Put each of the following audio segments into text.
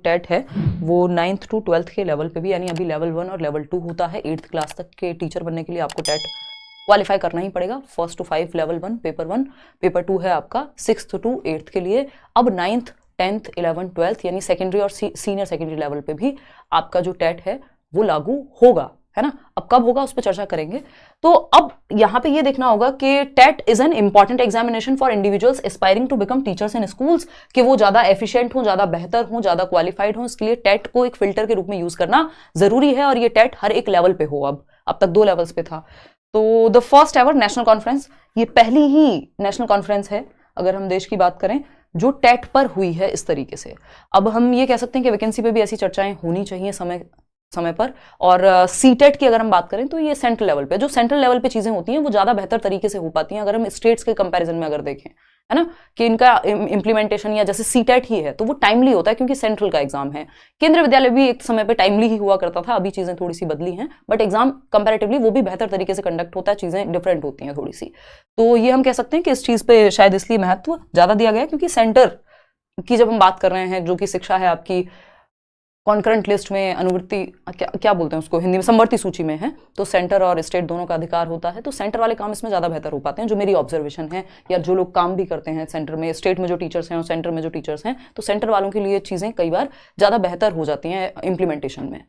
TET है वो 9th to 12th के लेवल पे भी, यानी अभी लेवल 1 और लेवल 2 होता है। 8th क्लास तक के टीचर बनने के लिए आपको टेट क्वालिफाई करना ही पड़ेगा। 1st to 5 level 1 paper 1, paper 2 है आपका 6th to 8th के लिए। अब 9th 10th 11th 12th यानी सेकेंडरी और सीनियर सेकेंडरी लेवल पे भी आपका जो टेट है वो लागू होगा, है ना। अब कब होगा उस पर चर्चा करेंगे। तो अब यहाँ पे ये देखना होगा कि TET is an important examination for individuals aspiring to become teachers in schools, कि वो ज्यादा एफिशिएंट हो, ज्यादा बेहतर हो, ज्यादा क्वालिफाइड हो। इसके लिए टेट को एक फिल्टर के रूप में यूज करना जरूरी है, और ये टेट हर एक लेवल पे हो। अब तक 2 लेवल्स पे था। तो the first ever national conference, ये पहली ही नेशनल कॉन्फ्रेंस है अगर हम देश की बात करें जो टेट पर हुई है इस तरीके से। अब हम ये कह सकते हैं कि वैकेंसी पे भी ऐसी चर्चाएं होनी चाहिए समय पर। और सीटेट की अगर हम बात करें तो ये सेंट्रल लेवल पे, जो सेंट्रल लेवल पे चीजें होती हैं वो ज्यादा बेहतर तरीके से हो पाती हैं अगर हम स्टेट्स के कंपैरिजन में अगर देखें, है ना, कि इनका इंप्लीमेंटेशन या जैसे सीटेट ही है तो वो टाइमली होता है क्योंकि सेंट्रल का एग्जाम है। केंद्रीय विद्यालय भी एक समय पे टाइमली ही हुआ करता था, अभी चीजें थोड़ी सी बदली हैं, बट एग्जाम कंपैरेटिवली वो भी बेहतर तरीके से कंडक्ट होता है, चीजें डिफरेंट होती हैं थोड़ी सी। तो ये हम कह सकते हैं कि इस चीज पे शायद इसलिए महत्व ज्यादा दिया गया क्योंकि सेंटर की जब हम बात कर रहे हैं, जो कि शिक्षा है आपकी कॉन्करेंट लिस्ट में, अनुवृत्ति क्या बोलते हैं उसको हिंदी में, समवर्ती सूची में है, तो सेंटर और स्टेट दोनों का अधिकार होता है। तो सेंटर वाले काम इसमें ज्यादा बेहतर हो पाते हैं, जो मेरी ऑब्जर्वेशन है, या जो लोग काम भी करते हैं सेंटर में, स्टेट में जो टीचर्स हैं और सेंटर में जो टीचर्स हैं, तो सेंटर वालों के लिए चीजें कई बार ज्यादा बेहतर हो जाती हैं इम्प्लीमेंटेशन में।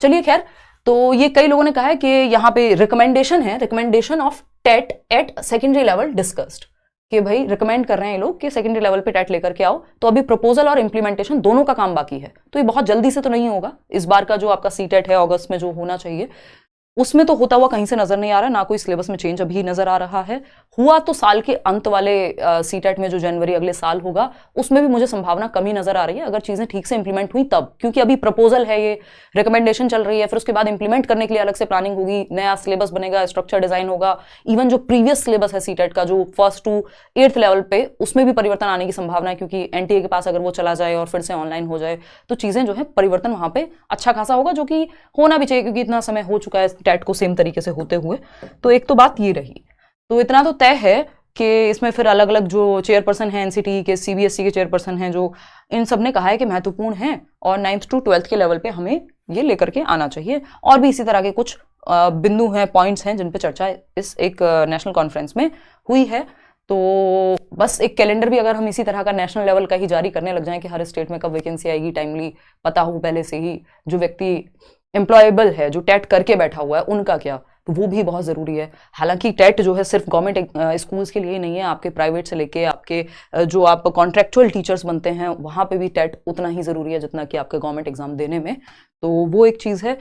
चलिए खैर, तो ये कई लोगों ने कहा है कि यहाँ पे रिकमेंडेशन है, recommendation of TET at secondary level discussed, कि भाई रिकमेंड कर रहे हैं ये लोग कि सेकेंडरी लेवल पे टेट लेकर के आओ। तो अभी प्रपोजल और इंप्लीमेंटेशन दोनों का काम बाकी है, तो ये बहुत जल्दी से तो नहीं होगा। इस बार का जो आपका सीटेट है अगस्त में जो होना चाहिए उसमें तो होता हुआ कहीं से नजर नहीं आ रहा, ना कोई सिलेबस में चेंज अभी नजर आ रहा है। हुआ तो साल के अंत वाले सीटेट में जो जनवरी अगले साल होगा उसमें भी मुझे संभावना कमी नजर आ रही है, अगर चीजें ठीक से इंप्लीमेंट हुई तब, क्योंकि अभी प्रपोजल है, ये रिकमेंडेशन चल रही है, फिर उसके बाद इंप्लीमेंट करने के लिए अलग से प्लानिंग होगी, नया सिलेबस बनेगा, स्ट्रक्चर डिजाइन होगा। इवन जो प्रीवियस सिलेबस है सीटेट का जो 1st to 8th लेवल पे, उसमें भी परिवर्तन आने की संभावना है, क्योंकि एनटीए के पास अगर वो चला जाए और फिर से ऑनलाइन हो जाए तो चीजें जो है परिवर्तन वहां पे अच्छा खासा होगा, जो कि होना भी चाहिए क्योंकि इतना समय हो चुका है टेट को सेम तरीके से होते हुए। तो एक तो बात ये रही। तो इतना तो तय है कि इसमें फिर अलग अलग जो चेयरपर्सन है एनसीटी के, सीबीएसई के चेयरपर्सन हैं, जो इन सब ने कहा है कि महत्वपूर्ण है और 9th to 12th के लेवल पे हमें ये लेकर के आना चाहिए। और भी इसी तरह के कुछ बिंदु हैं, पॉइंट्स हैं जिन पे चर्चा इस एक नेशनल कॉन्फ्रेंस में हुई है। तो बस एक कैलेंडर भी अगर हम इसी तरह का नेशनल लेवल का ही जारी करने लग जाएं कि हर स्टेट में कब वैकेंसी आएगी, टाइमली पता हो पहले से ही, जो व्यक्ति एम्प्लॉयबल है, जो टेट करके बैठा हुआ है, उनका क्या, तो वो भी बहुत ज़रूरी है। हालांकि टेट जो है सिर्फ गवर्नमेंट स्कूल्स के लिए ही नहीं है, आपके प्राइवेट से लेके आपके जो आप कॉन्ट्रेक्चुअल टीचर्स बनते हैं वहाँ पे भी टेट उतना ही ज़रूरी है जितना कि आपके गवर्नमेंट एग्जाम देने में। तो वो एक चीज़ है।